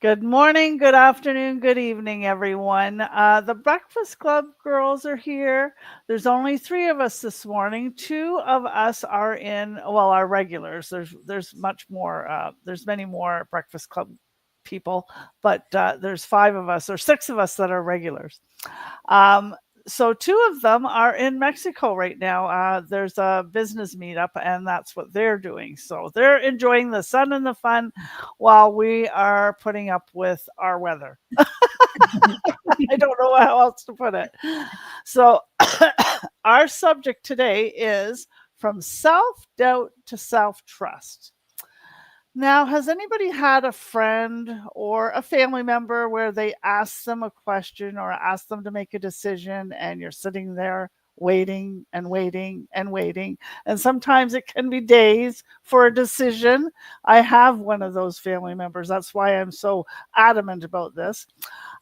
Good morning, good afternoon, good evening, everyone. The Breakfast Club girls are here. There's only three of us this morning. Two of us are our regulars. There's much more. There's many more Breakfast Club people, but there's five of us or six of us that are regulars. Um, so two of them are in Mexico right now. There's a business meetup, and that's what they're doing. So they're enjoying the sun and the fun while we are putting up with our weather. I don't know how else to put it. So our subject today is from self-doubt to self-trust. Now, has anybody had a friend or a family member where they ask them a question or ask them to make a decision and you're sitting there waiting and waiting and waiting? And sometimes it can be days for a decision. I have one of those family members. That's why I'm so adamant about this.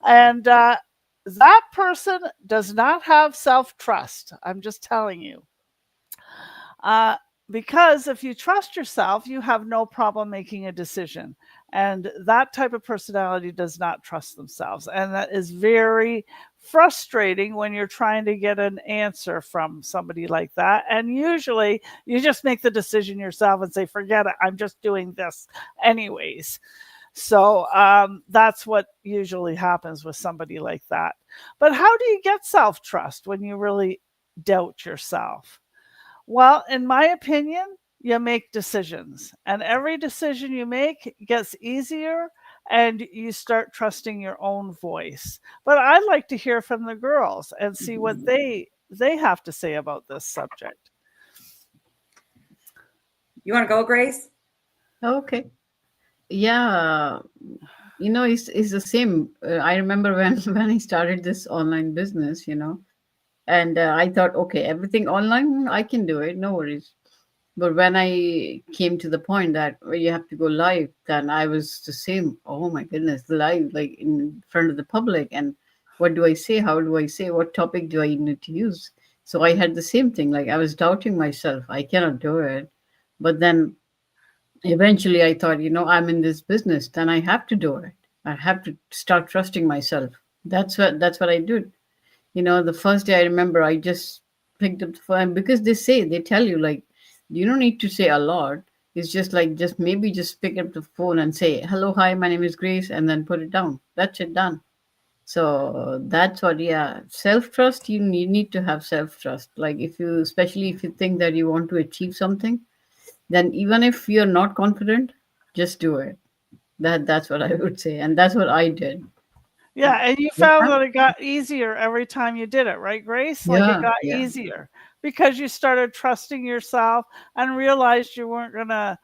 And that person does not have self trust. I'm just telling you. Uh, because if you trust yourself, you have no problem making a decision. And that type of personality does not trust themselves. And that is very frustrating when you're trying to get an answer from somebody like that. And usually you just make the decision yourself and say, forget it, I'm just doing this anyways. So that's what usually happens with somebody like that. But how do you get self trust when you really doubt yourself? Well, in my opinion, you make decisions, and every decision you make gets easier and you start trusting your own voice. But I'd like to hear from the girls and see what Mhm. they have to say about this subject. You want to go, Grace? Okay. Yeah. It's the same. I remember when when I started this online business, and I thought, okay, everything online, I can do it, no worries. But when I came to the point that where you have to go live, then I was the same. Oh my goodness, live, like in front of the public. And what do I say? How do I say? What topic do I need to use? So I had the same thing. Like I was doubting myself. I cannot do it. But then eventually I thought, I'm in this business, then I have to do it. I have to start trusting myself. That's what I did. The first day I remember I just picked up the phone because they tell you like you don't need to say a lot. It's just like just pick up the phone and say, hello, hi, my name is Grace, and then put it down. That's it, done. So that's what, yeah, self trust. You need to have self trust. Like especially if you think that you want to achieve something, then even if you're not confident, just do it. That's what I would say, and that's what I did. Yeah, and you Yeah, found that it got easier every time you did it, right, Grace? Like it yeah, got yeah, easier because you started trusting yourself and realized you weren't gonna,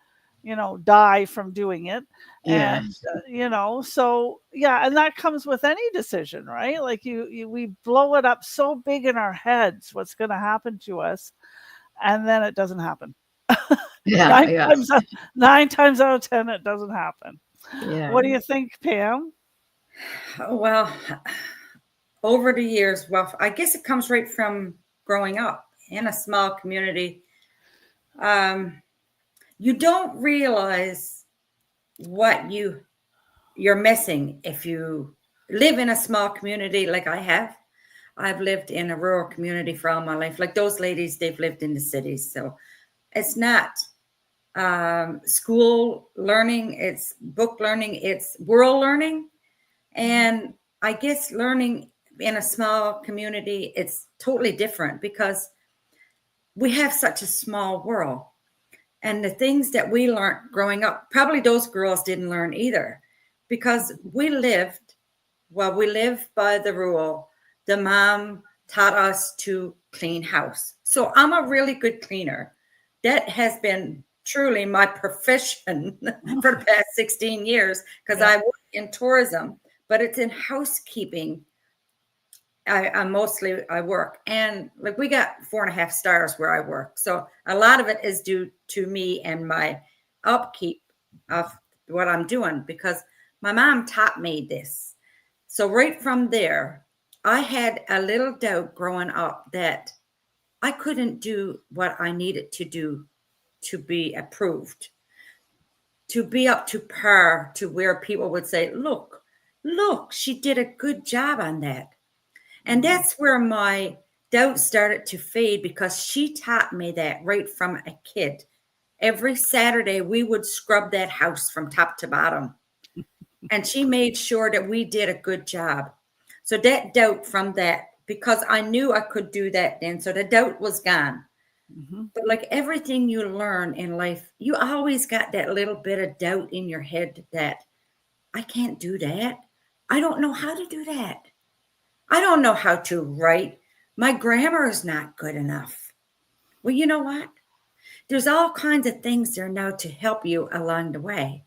die from doing it. And yes, so yeah, and that comes with any decision, right? Like we blow it up so big in our heads what's gonna happen to us, and then it doesn't happen. yeah, Nine yeah, times out, 9 times out of 10, it doesn't happen. yeah. What do you think, Pam? Oh, well, over the years, well, I guess it comes right from growing up in a small community. Um, you don't realize what you're missing if you live in a small community like I have. I've lived in a rural community for all my life. Like those ladies, they've lived in the cities. So it's not school learning, it's book learning, it's world learning. And I guess learning in a small community, it's totally different because we have such a small world. And the things that we learned growing up, probably those girls didn't learn either because we lived by the rule. The mom taught us to clean house. So I'm a really good cleaner. That has been truly my profession for the past 16 years because Yeah. I work in tourism, but it's in housekeeping. I mostly I work, and like we got 4.5 stars where I work, so a lot of it is due to me and my upkeep of what I'm doing because my mom taught me this. So right from there, I had a little doubt growing up that I couldn't do what I needed to do to be approved to be up to par to where people would say, look, she did a good job on that. And that's where my doubt started to fade, because she taught me that right from a kid. Every Saturday, we would scrub that house from top to bottom. And she made sure that we did a good job. So that doubt from that, because I knew I could do that then, so the doubt was gone. Mhm. But like everything you learn in life, you always got that little bit of doubt in your head that I can't do that. I don't know how to do that. I don't know how to write. My grammar is not good enough. Well, you know what? There's all kinds of things there now to help you along the way.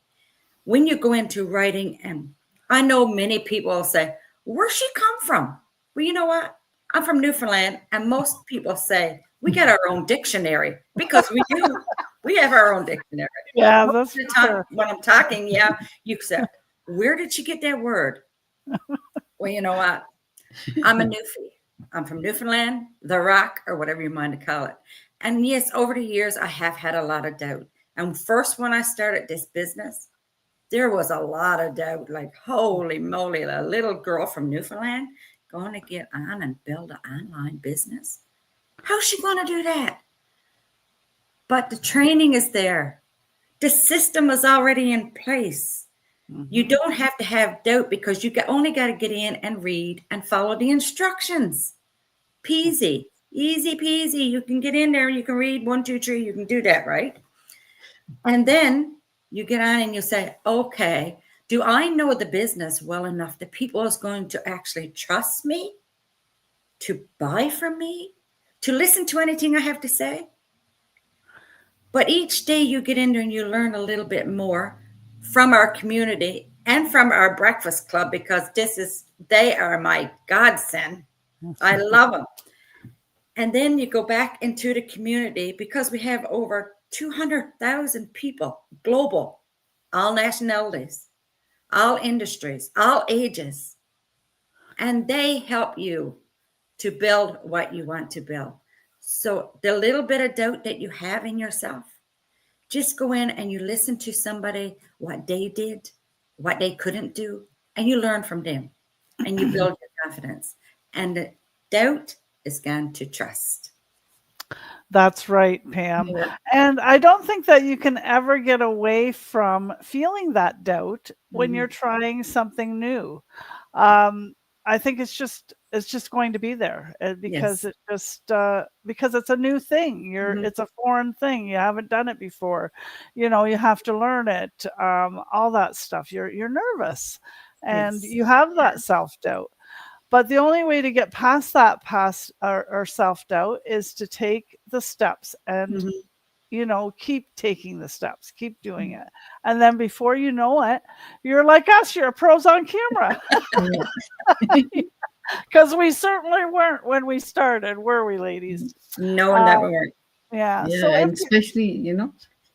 When you go into writing, and I know many people will say, where's she come from? Well, you know what? I'm from Newfoundland, and most people say, we got our own dictionary, because we do. We have our own dictionary. Yeah, Most that's of the for time sure. when I'm talking, yeah, you say, where did she get that word? Well, you know what? I'm a Newfie. I'm from Newfoundland, the Rock, or whatever you mind to call it. And yes, over the years, I have had a lot of doubt. And first, when I started this business, there was a lot of doubt. Like, holy moly, a little girl from Newfoundland going to get on and build an online business. How's she going to do that? But the training is there. The system is already in place. You Mhm. don't have to have doubt, because you only got to get in and read and follow the instructions. Peasy, easy peasy. You can get in there, you can read 1, 2, 3, you can do that, right? And then you get on and you say, okay, do I know the business well enough that people is going to actually trust me, to buy from me, to listen to anything I have to say? But each day you get in there and you learn a little bit more from our community and from our breakfast club, because they are my godsend. I love them. And then you go back into the community, because we have over 200,000 people global, all nationalities, all industries, all ages. And they help you to build what you want to build. So the little bit of doubt that you have in yourself, just go in and you listen to somebody, what they did, what they couldn't do, and you learn from them and you build your confidence. And the doubt is gone to trust. That's right, Pam. Yeah. And I don't think that you can ever get away from feeling that doubt when you're Mhm. trying something new. Um, I think it's just going to be there because Yes. it just because it's a new thing. Mhm. It's a foreign thing. You haven't done it before. You have to learn it. All that stuff. You're nervous, and Yes. you have that self doubt. But the only way to get past that past or self doubt is to take the steps and Mhm. keep taking the steps, keep doing it. And then before you know it, you're like us, you're pros on camera. Yeah. Because we certainly weren't when we started, were we, ladies? No, and that Uh, we weren't. yeah. Yeah, So if and you, especially, yeah,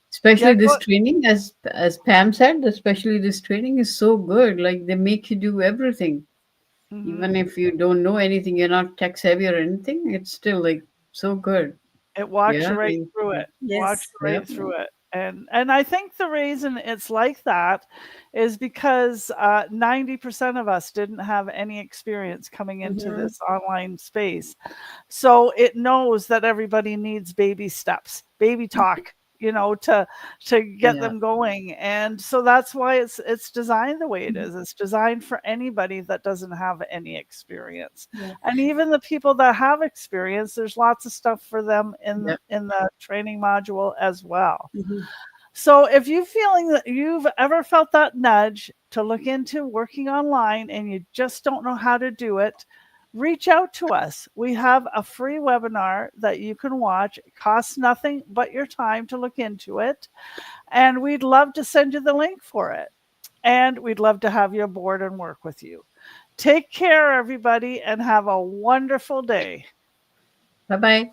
especially go. this training, as Pam said, especially this training is so good. Like they make you do everything, Mhm. even if you don't know anything, you're not tech savvy or anything. It's still like so good. It walks Yeah, you right through it, walks Yes. you yeah. right through it, and I think the reason it's like that is because, 90% of us didn't have any experience coming into Mhm. this online space. So it knows that everybody needs baby steps, baby talk, to get Yeah. them going. And so that's why it's designed the way it is. It's designed for anybody that doesn't have any experience. Yeah. And even the people that have experience, there's lots of stuff for them in Yeah. in the training module as well. Mhm. So if you feeling that you've ever felt that nudge to look into working online and you just don't know how to do it, reach out to us. We have a free webinar that you can watch. It costs nothing but your time to look into it. And we'd love to send you the link for it. And we'd love to have you aboard and work with you. Take care, everybody, and have a wonderful day. Bye bye.